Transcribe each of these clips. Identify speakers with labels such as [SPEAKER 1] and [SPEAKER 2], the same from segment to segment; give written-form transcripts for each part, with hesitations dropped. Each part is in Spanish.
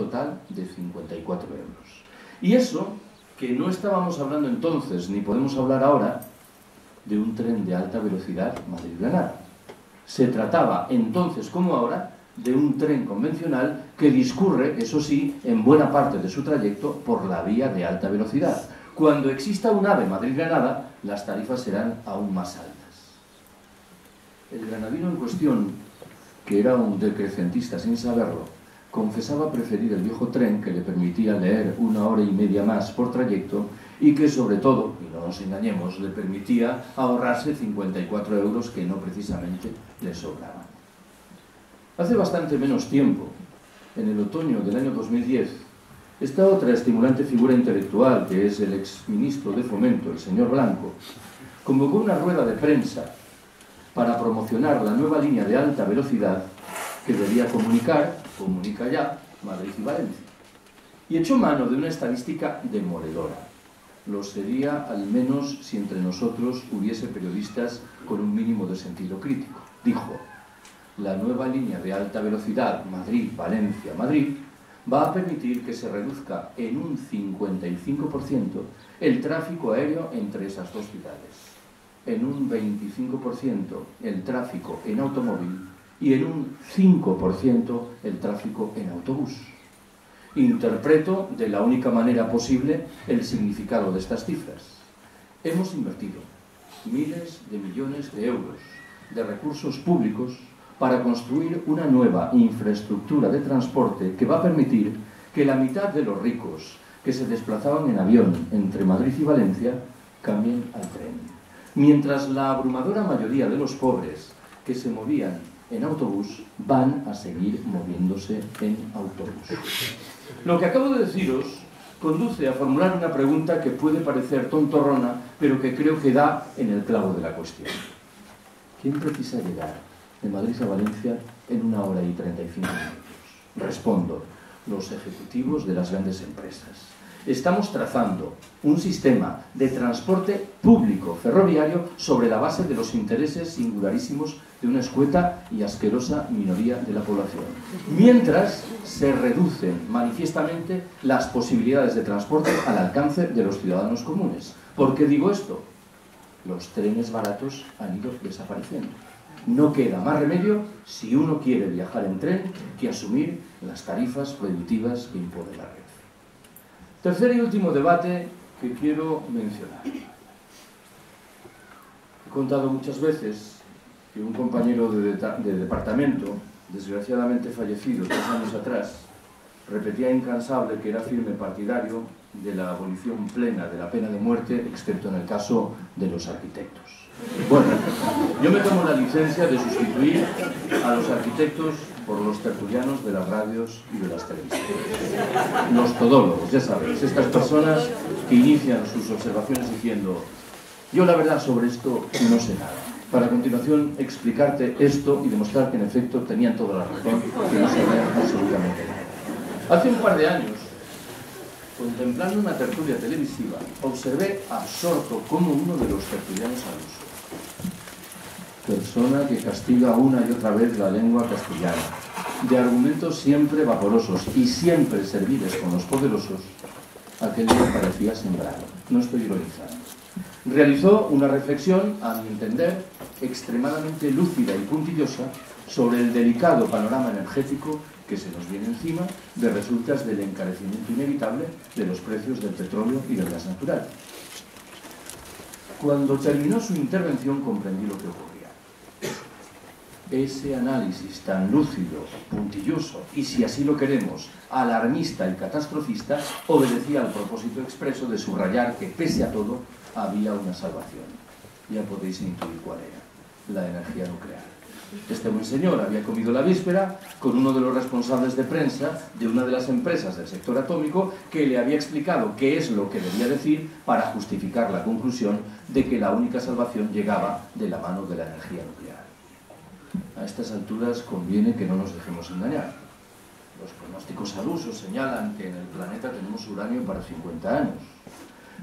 [SPEAKER 1] total de 54 euros. Y eso, que no estábamos hablando entonces, ni podemos hablar ahora, de un tren de alta velocidad Madrid-Granada. Se trataba entonces, como ahora, de un tren convencional que discurre, eso sí, en buena parte de su trayecto por la vía de alta velocidad. Cuando exista un AVE Madrid-Granada, las tarifas serán aún más altas. El granadino en cuestión, que era un decrecentista sin saberlo, confesaba preferir el viejo tren que le permitía leer 1 hora y media más por trayecto y que sobre todo, y no nos engañemos, le permitía ahorrarse 54 euros que no precisamente le sobraban. Hace bastante menos tiempo, en el otoño del año 2010, esta otra estimulante figura intelectual, que es el exministro de Fomento, el señor Blanco, convocó una rueda de prensa para promocionar la nueva línea de alta velocidad que debía comunica ya, Madrid y Valencia. Y echó mano de una estadística demoledora. Lo sería al menos si entre nosotros hubiese periodistas con un mínimo de sentido crítico. Dijo: la nueva línea de alta velocidad Madrid-Valencia-Madrid va a permitir que se reduzca en un 55% el tráfico aéreo entre esas dos ciudades, en un 25% el tráfico en automóvil y en un 5% el tráfico en autobús. Interpreto de la única manera posible el significado de estas cifras. Hemos invertido miles de millones de euros de recursos públicos para construir una nueva infraestructura de transporte que va a permitir que la mitad de los ricos que se desplazaban en avión entre Madrid y Valencia cambien al tren, mientras la abrumadora mayoría de los pobres que se movían en autobús van a seguir moviéndose en autobús. Lo que acabo de deciros conduce a formular una pregunta que puede parecer tontorrona, pero que creo que da en el clavo de la cuestión. ¿Quién precisa llegar de Madrid a Valencia en 1 hora y 35 minutos? Respondo: los ejecutivos de las grandes empresas. Estamos trazando un sistema de transporte público ferroviario sobre la base de los intereses singularísimos de una escueta y asquerosa minoría de la población, mientras se reducen manifiestamente las posibilidades de transporte al alcance de los ciudadanos comunes. ¿Por qué digo esto? Los trenes baratos han ido desapareciendo. No queda más remedio, si uno quiere viajar en tren, que asumir las tarifas prohibitivas que impone la red. Tercer y último debate que quiero mencionar. He contado muchas veces que un compañero de departamento, desgraciadamente fallecido 3 años atrás, repetía incansable que era firme partidario de la abolición plena de la pena de muerte, excepto en el caso de los arquitectos. Bueno, yo me tomo la licencia de sustituir a los arquitectos por los tertulianos de las radios y de las televisiones. Los todólogos, ya sabéis, estas personas que inician sus observaciones diciendo: yo la verdad sobre esto no sé nada, para a continuación explicarte esto y demostrar que en efecto tenían toda la razón, que no sabían absolutamente nada. Hace un par de años, contemplando una tertulia televisiva, observé absorto cómo uno de los tertulianos al uso, persona que castiga una y otra vez la lengua castellana, de argumentos siempre vaporosos y siempre serviles con los poderosos, aquel día parecía sembrado. No estoy ironizando. Realizó una reflexión, a mi entender, extremadamente lúcida y puntillosa sobre el delicado panorama energético que se nos viene encima de resultas del encarecimiento inevitable de los precios del petróleo y del gas natural. Cuando terminó su intervención comprendí lo que ocurría. Ese análisis tan lúcido, puntilloso y, si así lo queremos, alarmista y catastrofista, obedecía al propósito expreso de subrayar que, pese a todo, había una salvación. Ya podéis intuir cuál era: la energía nuclear. Este buen señor había comido la víspera con uno de los responsables de prensa de una de las empresas del sector atómico, que le había explicado qué es lo que debía decir para justificar la conclusión de que la única salvación llegaba de la mano de la energía nuclear. A estas alturas conviene que no nos dejemos engañar. Los pronósticos al uso señalan que en el planeta tenemos uranio para 50 años.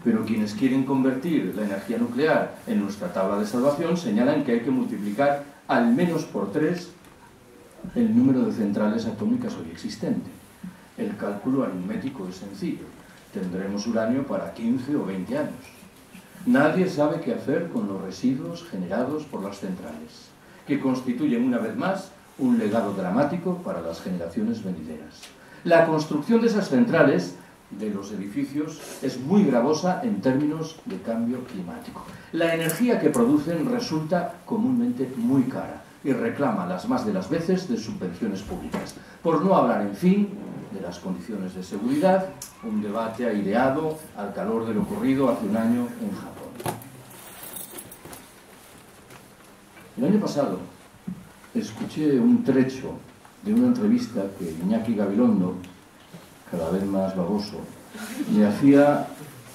[SPEAKER 1] Pero quienes quieren convertir la energía nuclear en nuestra tabla de salvación señalan que hay que multiplicar al menos por 3 el número de centrales atómicas hoy existente. El cálculo aritmético es sencillo. Tendremos uranio para 15 o 20 años. Nadie sabe qué hacer con los residuos generados por las centrales, que constituyen una vez más un legado dramático para las generaciones venideras. La construcción de esas centrales, de los edificios, es muy gravosa en términos de cambio climático. La energía que producen resulta comúnmente muy cara y reclama las más de las veces de subvenciones públicas. Por no hablar, en fin, de las condiciones de seguridad, un debate aireado al calor de lo ocurrido hace un año en Japón. El año pasado escuché un trecho de una entrevista que Iñaki Gabilondo, cada vez más baboso, le hacía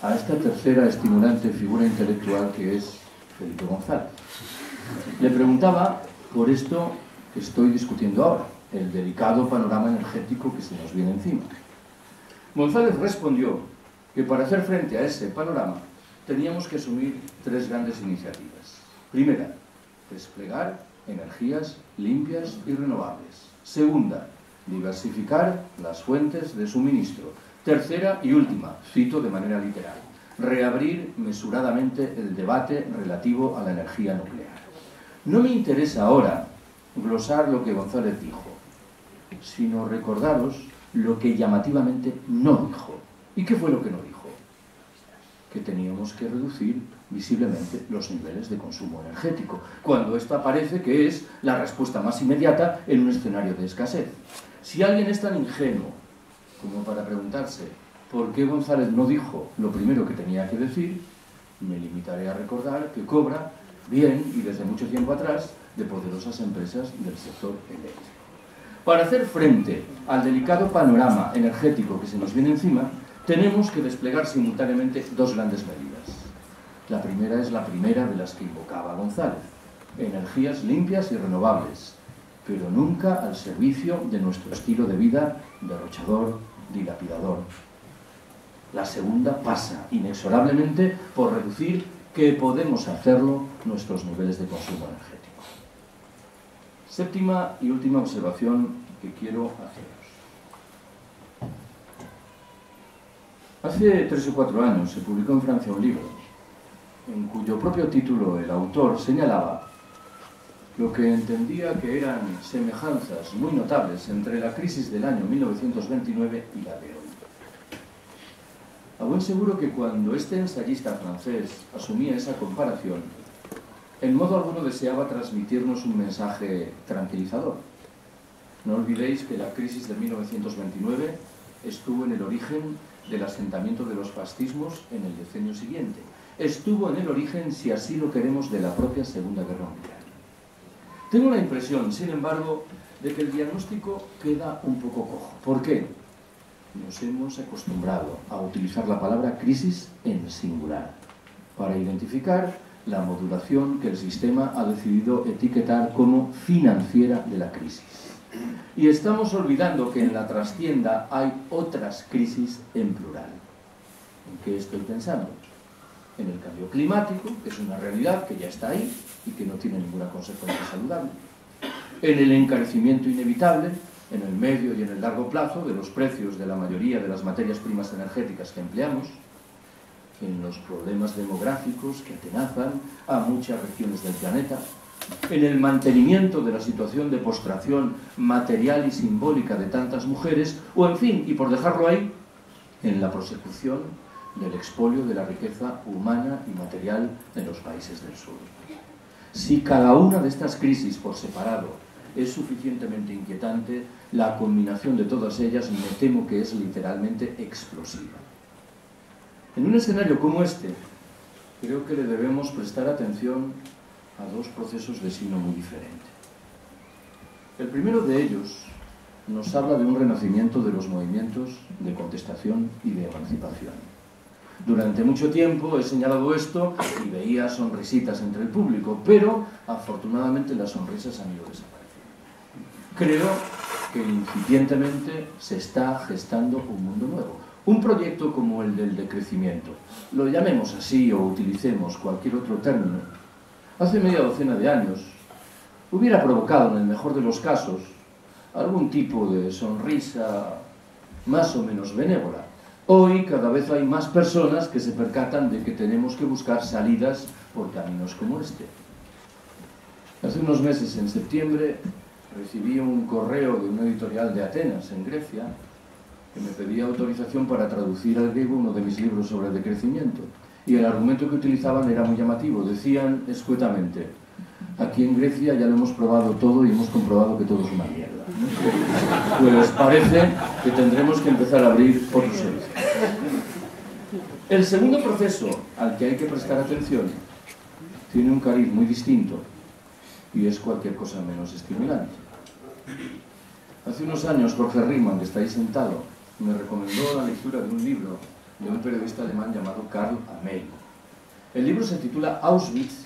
[SPEAKER 1] a esta tercera estimulante figura intelectual que es Felipe González. Le preguntaba por esto que estoy discutiendo ahora, el delicado panorama energético que se nos viene encima. González respondió que para hacer frente a ese panorama teníamos que asumir tres grandes iniciativas. Primera, desplegar energías limpias y renovables. Segunda, diversificar las fuentes de suministro. Tercera y última, cito de manera literal, reabrir mesuradamente el debate relativo a la energía nuclear. No me interesa ahora glosar lo que González dijo, sino recordaros lo que llamativamente no dijo. ¿Y qué fue lo que no dijo? Que teníamos que reducir visiblemente los niveles de consumo energético, cuando esta parece que es la respuesta más inmediata en un escenario de escasez. Si alguien es tan ingenuo como para preguntarse por qué González no dijo lo primero que tenía que decir, me limitaré a recordar que cobra bien y desde mucho tiempo atrás de poderosas empresas del sector eléctrico. Para hacer frente al delicado panorama energético que se nos viene encima, tenemos que desplegar simultáneamente dos grandes medidas. La primera es la primera de las que invocaba González: energías limpias y renovables, pero nunca al servicio de nuestro estilo de vida derrochador, dilapidador. La segunda pasa inexorablemente por reducir, que podemos hacerlo, nuestros niveles de consumo energético. Séptima y última observación que quiero haceros. Hace 3 o 4 años se publicó en Francia un libro en cuyo propio título el autor señalaba lo que entendía que eran semejanzas muy notables entre la crisis del año 1929 y la de hoy. A buen seguro que cuando este ensayista francés asumía esa comparación, en modo alguno deseaba transmitirnos un mensaje tranquilizador. No olvidéis que la crisis de 1929 estuvo en el origen del asentamiento de los fascismos en el decenio siguiente. Estuvo en el origen, si así lo queremos, de la propia Segunda Guerra Mundial. Tengo la impresión, sin embargo, de que el diagnóstico queda un poco cojo. ¿Por qué? Nos hemos acostumbrado a utilizar la palabra crisis en singular para identificar la modulación que el sistema ha decidido etiquetar como financiera de la crisis. Y estamos olvidando que en la trastienda hay otras crisis en plural. ¿En qué estoy pensando? En el cambio climático, que es una realidad que ya está ahí y que no tiene ninguna consecuencia saludable. En el encarecimiento inevitable, en el medio y en el largo plazo, de los precios de la mayoría de las materias primas energéticas que empleamos. En los problemas demográficos que atenazan a muchas regiones del planeta. En el mantenimiento de la situación de postración material y simbólica de tantas mujeres, o en fin, y por dejarlo ahí, en la prosecución del expolio de la riqueza humana y material en los países del sur. Si cada una de estas crisis por separado es suficientemente inquietante, la combinación de todas ellas me temo que es literalmente explosiva. En un escenario como este, creo que le debemos prestar atención a dos procesos de signo muy diferente. El primero de ellos nos habla de un renacimiento de los movimientos de contestación y de emancipación. Durante mucho tiempo he señalado esto y veía sonrisitas entre el público, pero afortunadamente las sonrisas han ido desapareciendo. Creo que incipientemente se está gestando un mundo nuevo. Un proyecto como el del decrecimiento, lo llamemos así o utilicemos cualquier otro término, hace media docena de años hubiera provocado, en el mejor de los casos, algún tipo de sonrisa más o menos benévola. Hoy cada vez hay más personas que se percatan de que tenemos que buscar salidas por caminos como este. Hace unos meses, en septiembre, recibí un correo de una editorial de Atenas, en Grecia, que me pedía autorización para traducir al griego uno de mis libros sobre el decrecimiento. Y el argumento que utilizaban era muy llamativo. Decían escuetamente: aquí en Grecia ya lo hemos probado todo y hemos comprobado que todo es una mierda. Pues parece que tendremos que empezar a abrir otros servicios. El segundo proceso al que hay que prestar atención tiene un cariz muy distinto y es cualquier cosa menos estimulante. Hace unos años Jorge Riemann, que está ahí sentado, me recomendó la lectura de un libro de un periodista alemán llamado Karl Amel. El libro se titula Auschwitz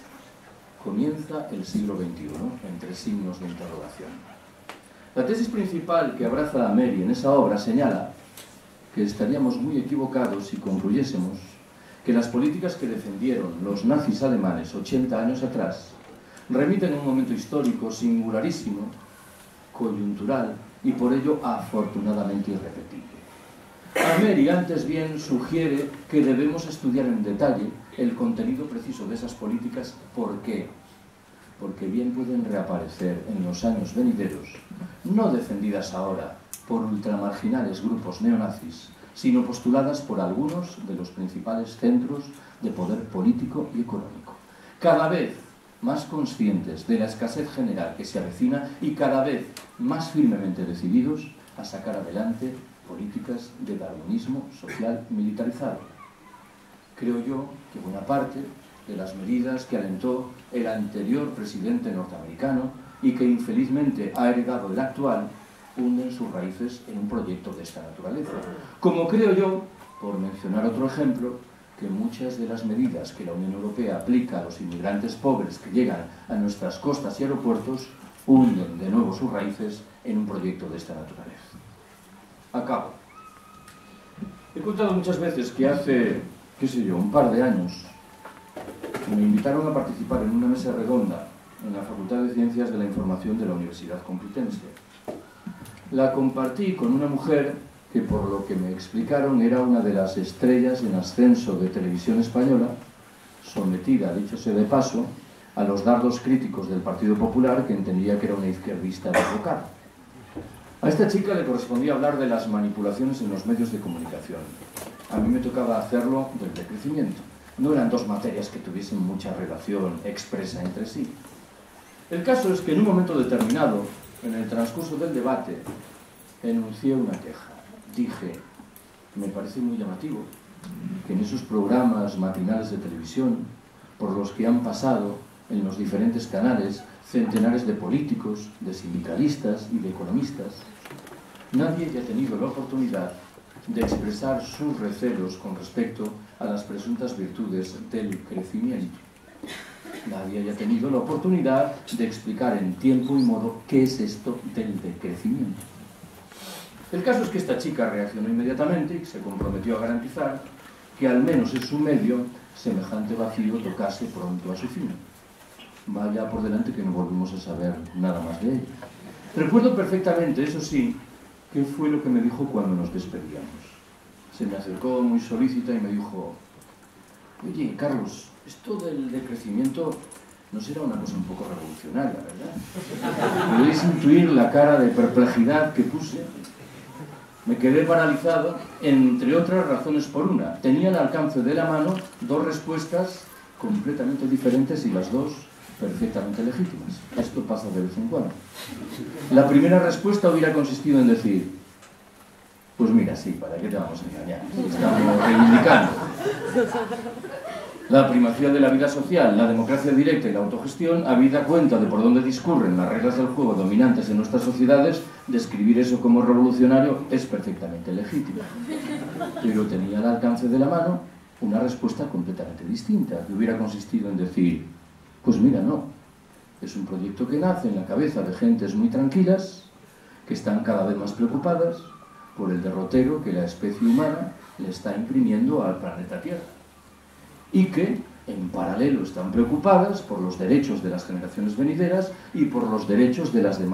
[SPEAKER 1] comienza el siglo XXI, entre signos de interrogación. La tesis principal que abraza Amel en esa obra señala que estaríamos muy equivocados si concluyésemos que las políticas que defendieron los nazis alemanes 80 años atrás remiten a un momento histórico singularísimo, coyuntural y por ello afortunadamente irrepetible. Ameri antes bien sugiere que debemos estudiar en detalle el contenido preciso de esas políticas. ¿Por qué? Porque bien pueden reaparecer en los años venideros, no defendidas ahora por ultramarginales grupos neonazis, sino postuladas por algunos de los principales centros de poder político y económico. Cada vez más conscientes de la escasez general que se avecina y cada vez más firmemente decididos a sacar adelante políticas de darwinismo social militarizado. Creo yo que buena parte de las medidas que alentó el anterior presidente norteamericano y que infelizmente ha heredado el actual hunden sus raíces en un proyecto de esta naturaleza. Como creo yo, por mencionar otro ejemplo, que muchas de las medidas que la Unión Europea aplica a los inmigrantes pobres que llegan a nuestras costas y aeropuertos hunden de nuevo sus raíces en un proyecto de esta naturaleza. Acabo. He contado muchas veces que hace, qué sé yo, un par de años me invitaron a participar en una mesa redonda en la Facultad de Ciencias de la Información de la Universidad Complutense. La compartí con una mujer que, por lo que me explicaron, era una de las estrellas en ascenso de televisión española, sometida, dicho sea de paso, a los dardos críticos del Partido Popular, que entendía que era una izquierdista desbocada. A esta chica le correspondía hablar de las manipulaciones en los medios de comunicación. A mí me tocaba hacerlo del decrecimiento. No eran dos materias que tuviesen mucha relación expresa entre sí. El caso es que en un momento determinado, en el transcurso del debate, enuncié una queja. Dije: me parece muy llamativo que en esos programas matinales de televisión, por los que han pasado en los diferentes canales centenares de políticos, de sindicalistas y de economistas, nadie haya tenido la oportunidad de expresar sus recelos con respecto a las presuntas virtudes del crecimiento. Nadie haya tenido la oportunidad de explicar en tiempo y modo qué es esto del decrecimiento. El caso es que esta chica reaccionó inmediatamente y se comprometió a garantizar que al menos en su medio semejante vacío tocase pronto a su fin. Vaya por delante que no volvimos a saber nada más de ella. Recuerdo perfectamente, eso sí, qué fue lo que me dijo cuando nos despedíamos. Se me acercó muy solícita y me dijo: oye, Carlos, esto del decrecimiento no será una cosa un poco revolucionaria, ¿verdad? ¿Podéis intuir la cara de perplejidad que puse? Me quedé paralizado, entre otras razones por una. Tenía al alcance de la mano dos respuestas completamente diferentes y las dos perfectamente legítimas. Esto pasa de vez en cuando. La primera respuesta hubiera consistido en decir: pues mira, sí, ¿para qué te vamos a engañar? Estamos reivindicando la primacía de la vida social, la democracia directa y la autogestión, habida cuenta de por dónde discurren las reglas del juego dominantes en nuestras sociedades. Describir eso como revolucionario es perfectamente legítimo. Pero tenía al alcance de la mano una respuesta completamente distinta, que hubiera consistido en decir: pues mira, no, es un proyecto que nace en la cabeza de gentes muy tranquilas, que están cada vez más preocupadas por el derrotero que la especie humana le está imprimiendo al planeta Tierra, y que en paralelo están preocupadas por los derechos de las generaciones venideras y por los derechos de las demás